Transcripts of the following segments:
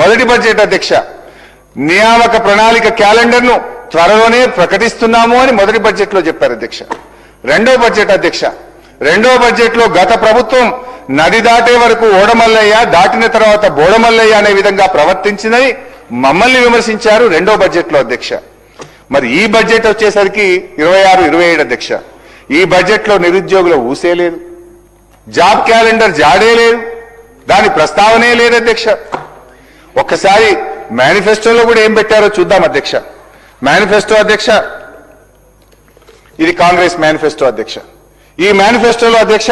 మొదటి బడ్జెట్ అధ్యక్ష, నియామక ప్రణాళిక క్యాలెండర్ను త్వరలోనే ప్రకటిస్తున్నాము అని మొదటి బడ్జెట్లో చెప్పారు అధ్యక్ష. రెండో బడ్జెట్ అధ్యక్ష, రెండో బడ్జెట్లో గత ప్రభుత్వం నది దాటే వరకు ఓడమల్లయ్య, దాటిన తర్వాత బోడమల్లయ్య అనే విధంగా ప్రవర్తించిందని మమ్మల్ని విమర్శించారు రెండో బడ్జెట్లో అధ్యక్ష. మరి ఈ బడ్జెట్ వచ్చేసరికి 26-27 అధ్యక్ష. ఈ బడ్జెట్లో నిరుద్యోగుల ఊసే లేదు, జాబ్ క్యాలెండర్ జాడే లేదు, దాని ప్రస్తావనే లేదు అధ్యక్ష. ఒక్కసారి మేనిఫెస్టోలో కూడా ఏం పెట్టారో చూద్దాం అధ్యక్ష. మేనిఫెస్టో అధ్యక్ష, ఇది కాంగ్రెస్ మేనిఫెస్టో అధ్యక్ష. ఈ మేనిఫెస్టోలో అధ్యక్ష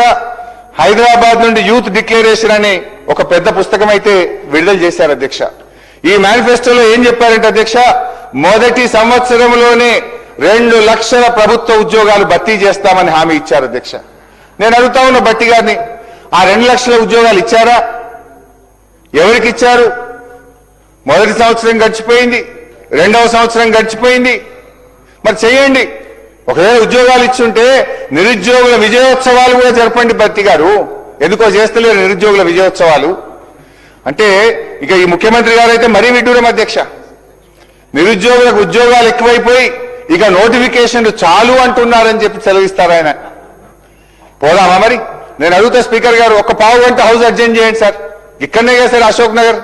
హైదరాబాద్ నుండి యూత్ డిక్లరేషన్ అనే ఒక పెద్ద పుస్తకం అయితే విడుదల చేశారు అధ్యక్ష. ఈ మేనిఫెస్టోలో ఏం చెప్పారంటే అధ్యక్ష, మొదటి సంవత్సరంలోనే 2 లక్షల ప్రభుత్వ ఉద్యోగాలు భర్తీ చేస్తామని హామీ ఇచ్చారు అధ్యక్ష. నేను అడుగుతా ఉన్న భట్టి గారిని, ఆ 2 లక్షల ఉద్యోగాలు ఇచ్చారా? ఎవరికి ఇచ్చారు? మొదటి సంవత్సరం గడిచిపోయింది, రెండవ సంవత్సరం గడిచిపోయింది. మరి చేయండి. ఒకవేళ ఉద్యోగాలు ఇచ్చుంటే నిరుద్యోగుల విజయోత్సవాలు కూడా జరపండి భట్టి గారు. ఎందుకో చేస్తలేరు నిరుద్యోగుల విజయోత్సవాలు. అంటే ఇక ఈ ముఖ్యమంత్రి గారు అయితే మరీ విడ్డూరం అధ్యక్ష. నిరుద్యోగులకు ఉద్యోగాలు ఎక్కువైపోయి ఇక నోటిఫికేషన్లు చాలు అంటున్నారని చెప్పి సెలవిస్తారు ఆయన. పోదామా మరి? నేను అడుగుతా స్పీకర్ గారు, ఒక పావు గంట హౌస్ అడ్జెంట్ చేయండి సార్. ఇక్కడనే కదా సార్ అశోక్ నగర్.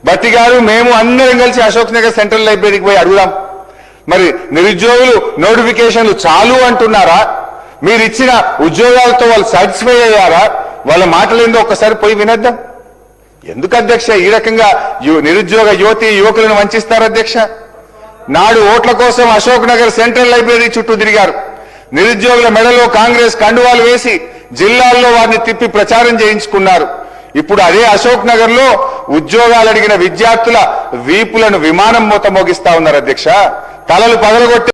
భట్టి గారు మేము అందరం కలిసి అశోక్ నగర్ సెంట్రల్ లైబ్రరీకి పోయి అడుగుదాం. మరి నిరుద్యోగులు నోటిఫికేషన్లు చాలు అంటున్నారా? మీరు ఇచ్చిన ఉద్యోగాలతో వాళ్ళు సాటిస్ఫై అయ్యారా? వాళ్ళ మాటలు ఏందో ఒక్కసారి పోయి వినొద్దాం. ఎందుకు అధ్యక్ష ఈ రకంగా నిరుద్యోగ యువతి యువకులను వంచిస్తారు అధ్యక్ష? నాడు ఓట్ల కోసం అశోక్ నగర్ సెంట్రల్ లైబ్రరీ చుట్టూ తిరిగారు. నిరుద్యోగుల మెడలో కాంగ్రెస్ కండువాలు వేసి జిల్లాల్లో వారిని తిప్పి ప్రచారం చేయించుకున్నారు. ఇప్పుడు అదే అశోక్ నగర్ లో ఉద్యోగాలు అడిగిన విద్యార్థుల వీపులను విమానం మూత మోగిస్తా ఉన్నారు అధ్యక్ష. తలలు పగలగొట్టి